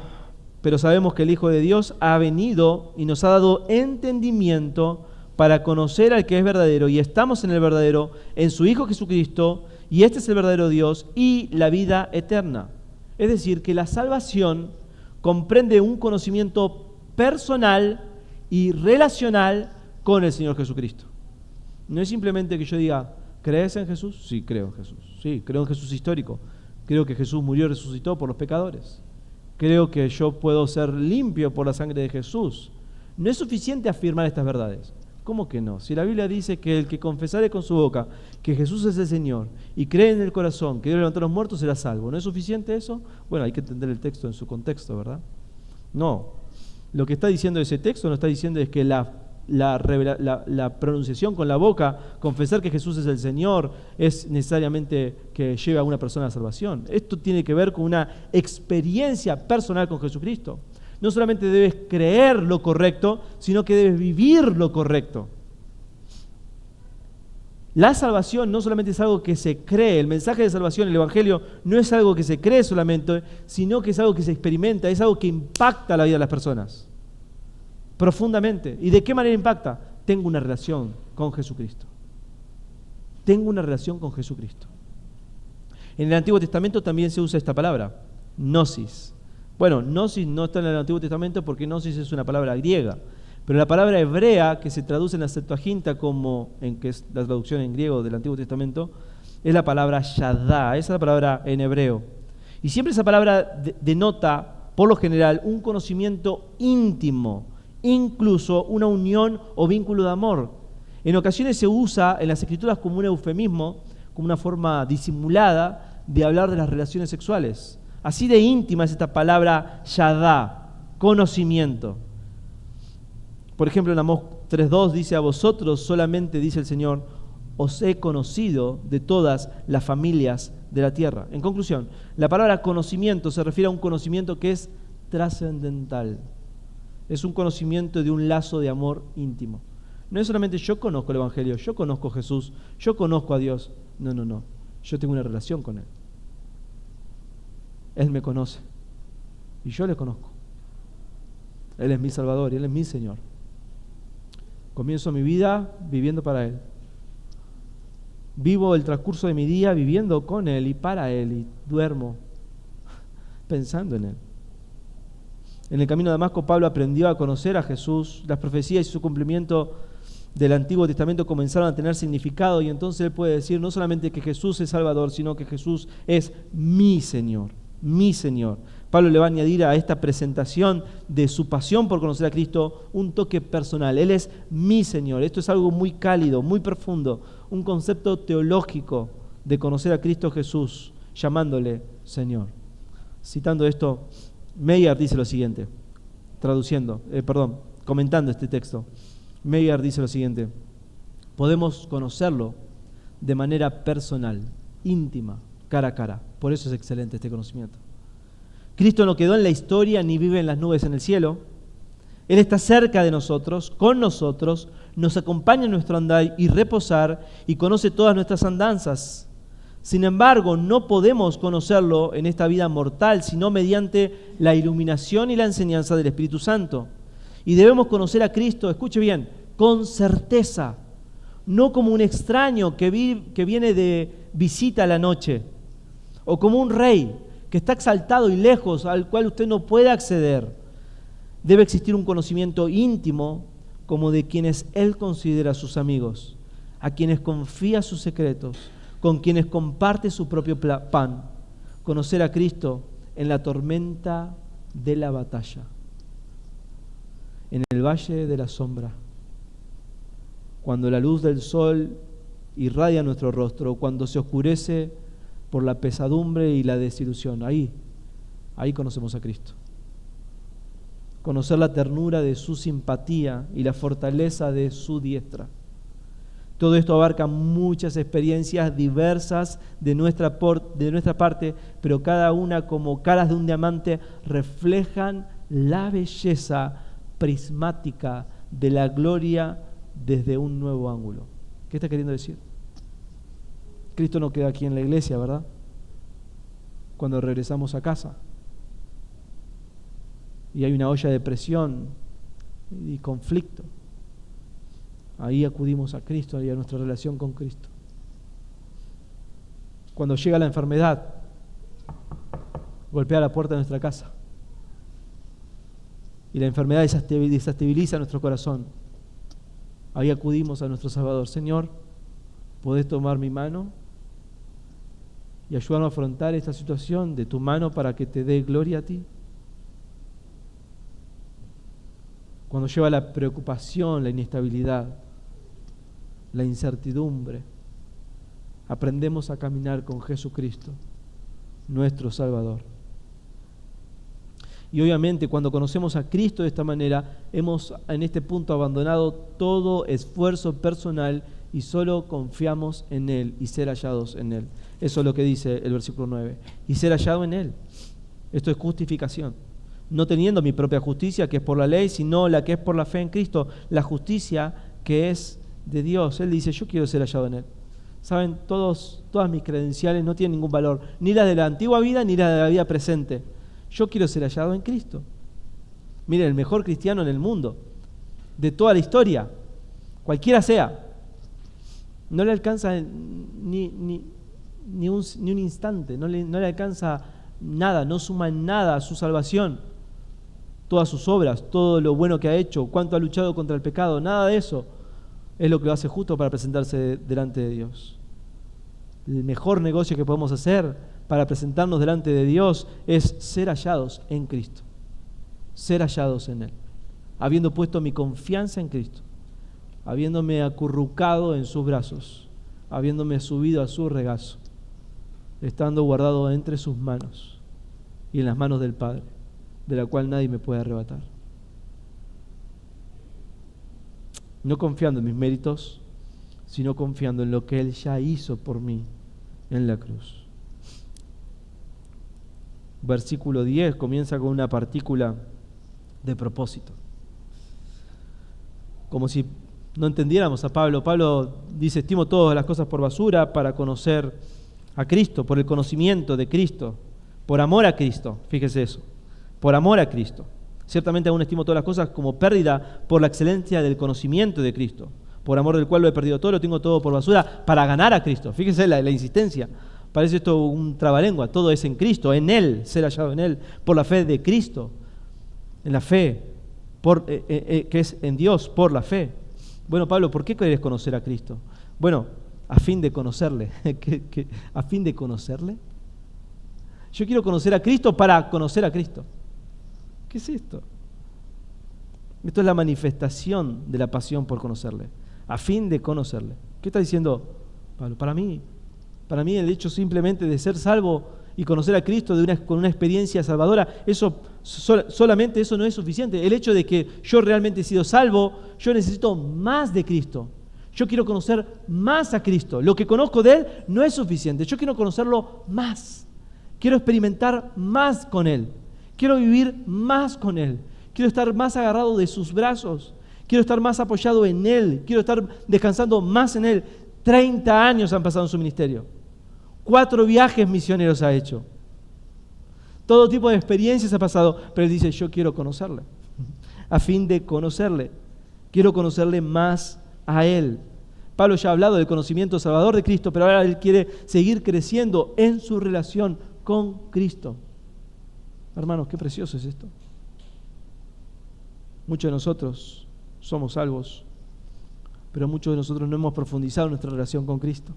pero sabemos que el Hijo de Dios ha venido y nos ha dado entendimiento para conocer al que es verdadero, y estamos en el verdadero, en su Hijo Jesucristo, y este es el verdadero Dios y la vida eterna. Es decir, que la salvación comprende un conocimiento personal y relacional con el Señor Jesucristo. No es simplemente que yo diga: ¿crees en Jesús? Sí, creo en Jesús. Sí, creo en Jesús histórico. Creo que Jesús murió y resucitó por los pecadores. Creo que yo puedo ser limpio por la sangre de Jesús. No es suficiente afirmar estas verdades. ¿Cómo que no? Si la Biblia dice que el que confesare con su boca que Jesús es el Señor y cree en el corazón que Dios levantó a los muertos, será salvo. ¿No es suficiente eso? Bueno, hay que entender el texto en su contexto, ¿verdad? No. Lo que está diciendo ese texto no está diciendo es que la pronunciación con la boca, confesar que Jesús es el Señor, es necesariamente que lleve a una persona a la salvación. Esto tiene que ver con una experiencia personal con Jesucristo. No solamente debes creer lo correcto, sino que debes vivir lo correcto. La salvación no solamente es algo que se cree, el mensaje de salvación, el Evangelio, no es algo que se cree solamente, sino que es algo que se experimenta, es algo que impacta la vida de las personas profundamente. ¿Y de qué manera impacta? Tengo una relación con Jesucristo. Tengo una relación con Jesucristo. En el Antiguo Testamento también se usa esta palabra, gnosis. Bueno, gnosis no está en el Antiguo Testamento porque gnosis es una palabra griega, pero la palabra hebrea que se traduce en la Septuaginta que es la traducción en griego del Antiguo Testamento, es la palabra yadá, esa es la palabra en hebreo. Y siempre esa palabra denota, por lo general, un conocimiento íntimo, incluso una unión o vínculo de amor. En ocasiones se usa en las Escrituras como un eufemismo, como una forma disimulada de hablar de las relaciones sexuales. Así de íntima es esta palabra yadá, conocimiento. Por ejemplo, en Amós 3:2 dice: a vosotros solamente, dice el Señor, os he conocido de todas las familias de la tierra. En conclusión, la palabra conocimiento se refiere a un conocimiento que es trascendental. Es un conocimiento de un lazo de amor íntimo. No es solamente yo conozco el Evangelio, yo conozco a Jesús, yo conozco a Dios. No. Yo tengo una relación con Él. Él me conoce y yo le conozco. Él es mi Salvador y Él es mi Señor. Comienzo mi vida viviendo para Él. Vivo el transcurso de mi día viviendo con Él y para Él, y duermo pensando en Él. En el camino de Damasco, Pablo aprendió a conocer a Jesús. Las profecías y su cumplimiento del Antiguo Testamento comenzaron a tener significado, y entonces él puede decir no solamente que Jesús es Salvador, sino que Jesús es mi Señor, mi Señor. Pablo le va a añadir a esta presentación de su pasión por conocer a Cristo un toque personal. Él es mi Señor. Esto es algo muy cálido, muy profundo, un concepto teológico de conocer a Cristo Jesús, llamándole Señor. Citando esto, Meyer dice lo siguiente, comentando este texto. Meyer dice lo siguiente: podemos conocerlo de manera personal, íntima, cara a cara. Por eso es excelente este conocimiento. Cristo no quedó en la historia ni vive en las nubes en el cielo. Él está cerca de nosotros, con nosotros, nos acompaña en nuestro andar y reposar y conoce todas nuestras andanzas. Sin embargo, no podemos conocerlo en esta vida mortal, sino mediante la iluminación y la enseñanza del Espíritu Santo. Y debemos conocer a Cristo, escuche bien, con certeza, no como un extraño que viene de visita a la noche, o como un rey que está exaltado y lejos, al cual usted no puede acceder. Debe existir un conocimiento íntimo, como de quienes Él considera sus amigos, a quienes confía sus secretos, con quienes comparte su propio pan. Conocer a Cristo en la tormenta de la batalla, en el valle de la sombra, cuando la luz del sol irradia nuestro rostro, cuando se oscurece por la pesadumbre y la desilusión. Ahí conocemos a Cristo. Conocer la ternura de su simpatía y la fortaleza de su diestra. Todo esto abarca muchas experiencias diversas de nuestra parte, pero cada una, como caras de un diamante, reflejan la belleza prismática de la gloria desde un nuevo ángulo. ¿Qué está queriendo decir? Cristo no queda aquí en la iglesia, ¿verdad? Cuando regresamos a casa y hay una olla de presión y conflicto, ahí acudimos a Cristo y a nuestra relación con Cristo. Cuando llega la enfermedad, golpea la puerta de nuestra casa y la enfermedad desestabiliza nuestro corazón, ahí acudimos a nuestro Salvador. Señor, ¿podés tomar mi mano y ayudarme a afrontar esta situación de tu mano para que te dé gloria a ti? Cuando lleva la preocupación, la inestabilidad, la incertidumbre, aprendemos a caminar con Jesucristo, nuestro Salvador. Y obviamente cuando conocemos a Cristo de esta manera, hemos en este punto abandonado todo esfuerzo personal y solo confiamos en Él y ser hallados en Él. Eso es lo que dice el versículo 9. Y ser hallado en Él. Esto es justificación. No teniendo mi propia justicia, que es por la ley, sino la que es por la fe en Cristo. La justicia que es de Dios. Él dice, yo quiero ser hallado en Él. Saben, todas mis credenciales no tienen ningún valor. Ni las de la antigua vida, ni las de la vida presente. Yo quiero ser hallado en Cristo. Miren, el mejor cristiano en el mundo, de toda la historia, cualquiera sea, no le alcanza ni un instante, no le alcanza nada, no suma en nada a su salvación, todas sus obras, todo lo bueno que ha hecho, cuánto ha luchado contra el pecado, nada de eso es lo que lo hace justo para presentarse delante de Dios. El mejor negocio que podemos hacer para presentarnos delante de Dios es ser hallados en Cristo, ser hallados en Él, habiendo puesto mi confianza en Cristo, habiéndome acurrucado en sus brazos, habiéndome subido a su regazo, estando guardado entre sus manos y en las manos del Padre, de la cual nadie me puede arrebatar. No confiando en mis méritos, sino confiando en lo que Él ya hizo por mí en la cruz. Versículo 10 comienza con una partícula de propósito. Como si no entendiéramos a Pablo. Pablo dice, estimo todas las cosas por basura para conocer a Cristo, por el conocimiento de Cristo, por amor a Cristo. Fíjese eso, por amor a Cristo. Ciertamente aún estimo todas las cosas como pérdida por la excelencia del conocimiento de Cristo, por amor del cual lo he perdido todo, lo tengo todo por basura para ganar a Cristo. Fíjese la insistencia. Parece esto un trabalengua. Todo es en Cristo, en Él, ser hallado en Él, por la fe de Cristo. en la fe, que es en Dios por la fe. Bueno, Pablo, ¿por qué querés conocer a Cristo? Bueno, a fin de conocerle. ¿A fin de conocerle? Yo quiero conocer a Cristo para conocer a Cristo. ¿Qué es esto? Esto es la manifestación de la pasión por conocerle, a fin de conocerle. ¿Qué está diciendo Pablo? Para mí el hecho simplemente de ser salvo y conocer a Cristo con una experiencia salvadora, eso solamente eso no es suficiente. El hecho de que yo realmente he sido salvo, yo necesito más de Cristo. Yo quiero conocer más a Cristo. Lo que conozco de Él no es suficiente. Yo quiero conocerlo más. Quiero experimentar más con Él. Quiero vivir más con Él. Quiero estar más agarrado de sus brazos. Quiero estar más apoyado en Él. Quiero estar descansando más en Él. 30 años han pasado en su ministerio. 4 viajes misioneros ha hecho. Todo tipo de experiencias ha pasado. Pero Él dice, yo quiero conocerle. A fin de conocerle. Quiero conocerle más a Él. Pablo ya ha hablado del conocimiento salvador de Cristo, pero ahora Él quiere seguir creciendo en su relación con Cristo. Hermanos, qué precioso es esto. Muchos de nosotros somos salvos, pero muchos de nosotros no hemos profundizado nuestra relación con Cristo.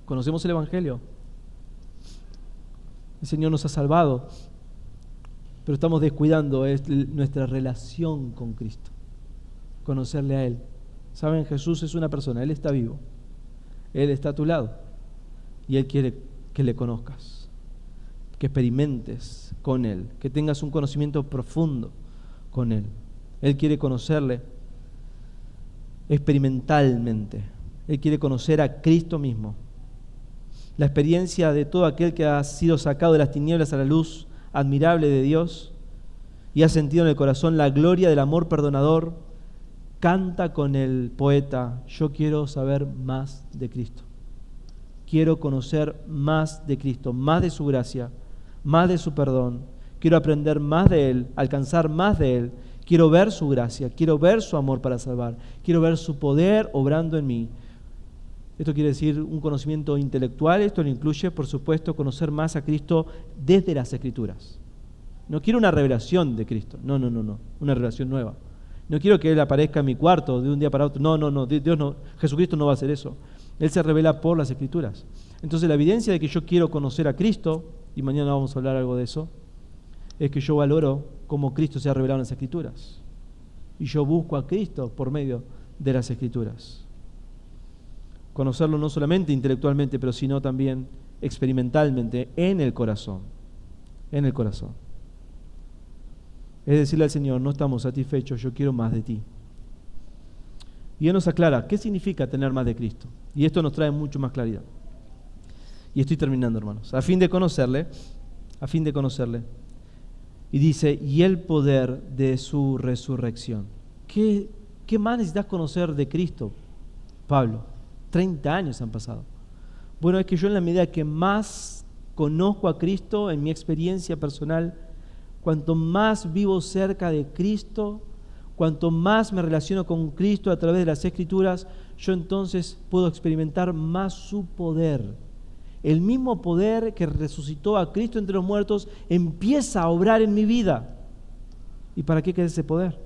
Conocemos el Evangelio. El Señor nos ha salvado, pero estamos descuidando nuestra relación con Cristo. Conocerle a Él. Saben, Jesús es una persona, Él está vivo. Él está a tu lado y Él quiere que le conozcas, que experimentes con Él, que tengas un conocimiento profundo con Él. Él quiere conocerle experimentalmente. Él quiere conocer a Cristo mismo. La experiencia de todo aquel que ha sido sacado de las tinieblas a la luz admirable de Dios y ha sentido en el corazón la gloria del amor perdonador, canta con el poeta, yo quiero saber más de Cristo. Quiero conocer más de Cristo, más de su gracia, más de su perdón. Quiero aprender más de Él, alcanzar más de Él. Quiero ver su gracia, quiero ver su amor para salvar. Quiero ver su poder obrando en mí. Esto quiere decir un conocimiento intelectual. Esto lo incluye, por supuesto, conocer más a Cristo desde las Escrituras. No quiero una revelación de Cristo. No. Una revelación nueva. No quiero que Él aparezca en mi cuarto de un día para otro. No. Dios no. Jesucristo no va a hacer eso. Él se revela por las Escrituras. Entonces la evidencia de que yo quiero conocer a Cristo, y mañana vamos a hablar algo de eso, es que yo valoro cómo Cristo se ha revelado en las Escrituras. Y yo busco a Cristo por medio de las Escrituras. Conocerlo no solamente intelectualmente, pero sino también experimentalmente en el corazón. En el corazón. Es decirle al Señor, no estamos satisfechos, yo quiero más de ti. Y Él nos aclara, ¿qué significa tener más de Cristo? Y esto nos trae mucho más claridad. Y estoy terminando, hermanos. A fin de conocerle. Y dice, y el poder de su resurrección. ¿Qué más necesitas conocer de Cristo, Pablo? 30 años han pasado. Bueno, es que yo en la medida que más conozco a Cristo en mi experiencia personal, cuanto más vivo cerca de Cristo, cuanto más me relaciono con Cristo a través de las Escrituras, yo entonces puedo experimentar más su poder. El mismo poder que resucitó a Cristo entre los muertos empieza a obrar en mi vida. ¿Y para qué queda ese poder?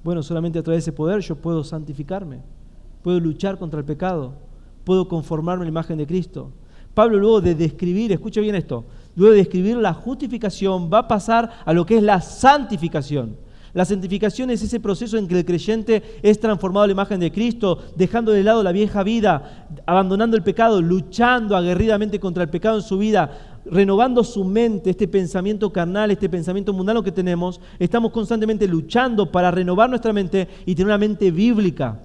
Bueno, solamente a través de ese poder yo puedo santificarme, puedo luchar contra el pecado, puedo conformarme a la imagen de Cristo. Pablo, luego de describir, escuche bien esto, luego de describir la justificación, va a pasar a lo que es la santificación. La santificación es ese proceso en que el creyente es transformado a la imagen de Cristo, dejando de lado la vieja vida, abandonando el pecado, luchando aguerridamente contra el pecado en su vida, renovando su mente, este pensamiento carnal, este pensamiento mundano que tenemos. Estamos constantemente luchando para renovar nuestra mente y tener una mente bíblica.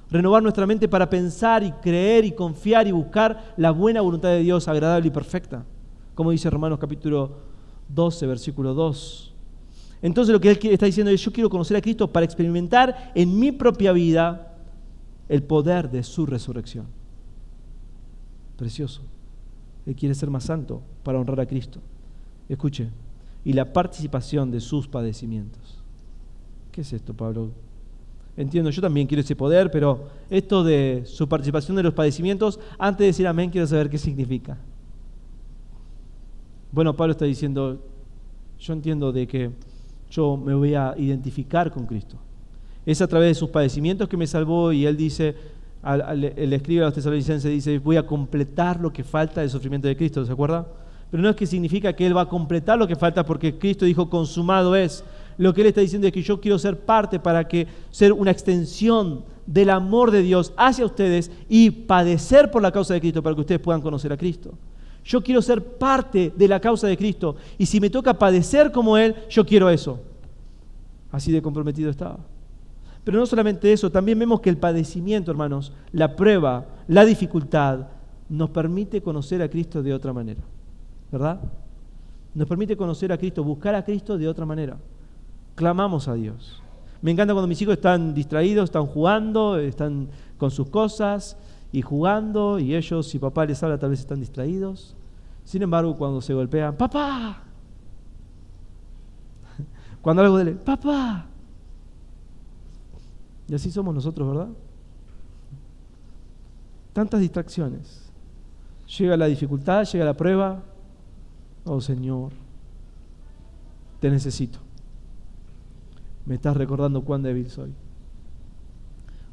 Renovar nuestra mente para pensar y creer y confiar y buscar la buena voluntad de Dios, agradable y perfecta. Como dice Romanos capítulo 12, versículo 2. Entonces lo que él está diciendo es, yo quiero conocer a Cristo para experimentar en mi propia vida el poder de su resurrección. Precioso. Él quiere ser más santo para honrar a Cristo. Escuche, y la participación de sus padecimientos. ¿Qué es esto, Pablo? Entiendo, yo también quiero ese poder, pero esto de su participación de los padecimientos, antes de decir amén, quiero saber qué significa. Bueno, Pablo está diciendo, yo entiendo de que yo me voy a identificar con Cristo. Es a través de sus padecimientos que me salvó, y él dice, él escribe a los tesalonicenses, dice, voy a completar lo que falta del sufrimiento de Cristo, ¿se acuerda? Pero no es que significa que él va a completar lo que falta porque Cristo dijo consumado es. Lo que él está diciendo es que yo quiero ser parte para que ser una extensión del amor de Dios hacia ustedes y padecer por la causa de Cristo para que ustedes puedan conocer a Cristo. Yo quiero ser parte de la causa de Cristo, y si me toca padecer como Él, yo quiero eso. Así de comprometido estaba. Pero no solamente eso, también vemos que el padecimiento, hermanos, la prueba, la dificultad, nos permite conocer a Cristo de otra manera, ¿verdad? Nos permite conocer a Cristo, buscar a Cristo de otra manera. Clamamos a Dios. Me encanta cuando mis hijos están distraídos, están jugando, están con sus cosas y jugando, y ellos, si papá les habla, tal vez están distraídos. Sin embargo, cuando se golpean, ¡papá! Cuando algo de él, ¡papá! Y así somos nosotros, ¿verdad? Tantas distracciones. Llega la dificultad, llega la prueba. Oh Señor, te necesito. Me estás recordando cuán débil soy,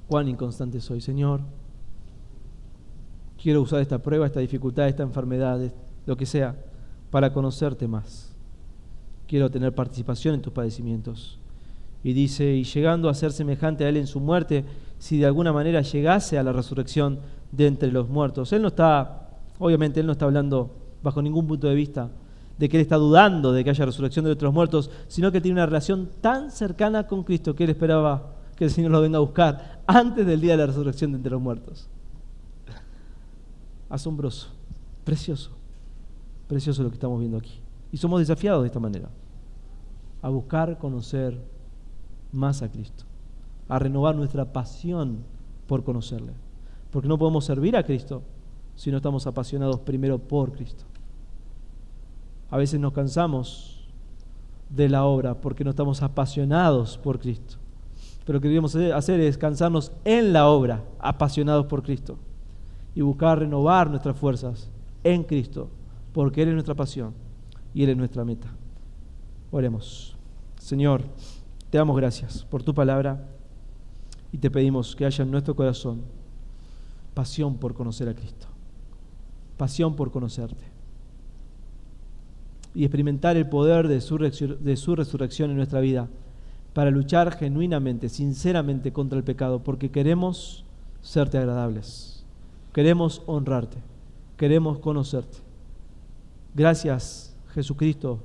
cuán inconstante soy. Señor, quiero usar esta prueba, esta dificultad, esta enfermedad, lo que sea, para conocerte más. Quiero tener participación en tus padecimientos. Y dice, y llegando a ser semejante a Él en su muerte, si de alguna manera llegase a la resurrección de entre los muertos. Obviamente Él no está hablando bajo ningún punto de vista de que Él está dudando de que haya resurrección de entre los muertos, sino que tiene una relación tan cercana con Cristo que Él esperaba que el Señor lo venga a buscar antes del día de la resurrección de entre los muertos. Asombroso, precioso lo que estamos viendo aquí. Y somos desafiados de esta manera, a buscar conocer más a Cristo, a renovar nuestra pasión por conocerle, porque no podemos servir a Cristo si no estamos apasionados primero por Cristo. A veces nos cansamos de la obra porque no estamos apasionados por Cristo, pero lo que debemos hacer es cansarnos en la obra, apasionados por Cristo, y buscar renovar nuestras fuerzas en Cristo, porque Él es nuestra pasión y Él es nuestra meta. Oremos. Señor, te damos gracias por tu palabra y te pedimos que haya en nuestro corazón pasión por conocer a Cristo, pasión por conocerte y experimentar el poder de su resurrección en nuestra vida para luchar genuinamente, sinceramente contra el pecado, porque queremos serte agradables, queremos honrarte, queremos conocerte. Gracias, Jesucristo,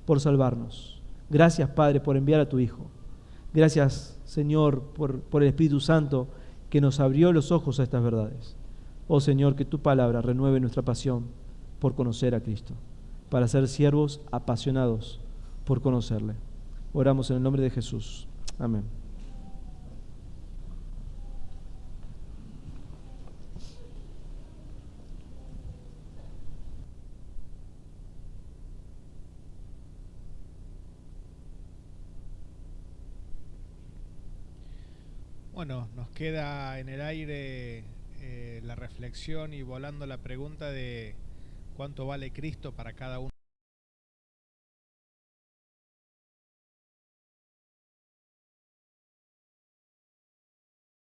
por salvarnos. Gracias, Padre, por enviar a tu Hijo. Gracias, Señor, por el Espíritu Santo que nos abrió los ojos a estas verdades. Oh Señor, que tu palabra renueve nuestra pasión por conocer a Cristo, para ser siervos apasionados por conocerle. Oramos en el nombre de Jesús. Amén. Bueno, nos queda en el aire la reflexión y volando la pregunta de cuánto vale Cristo para cada uno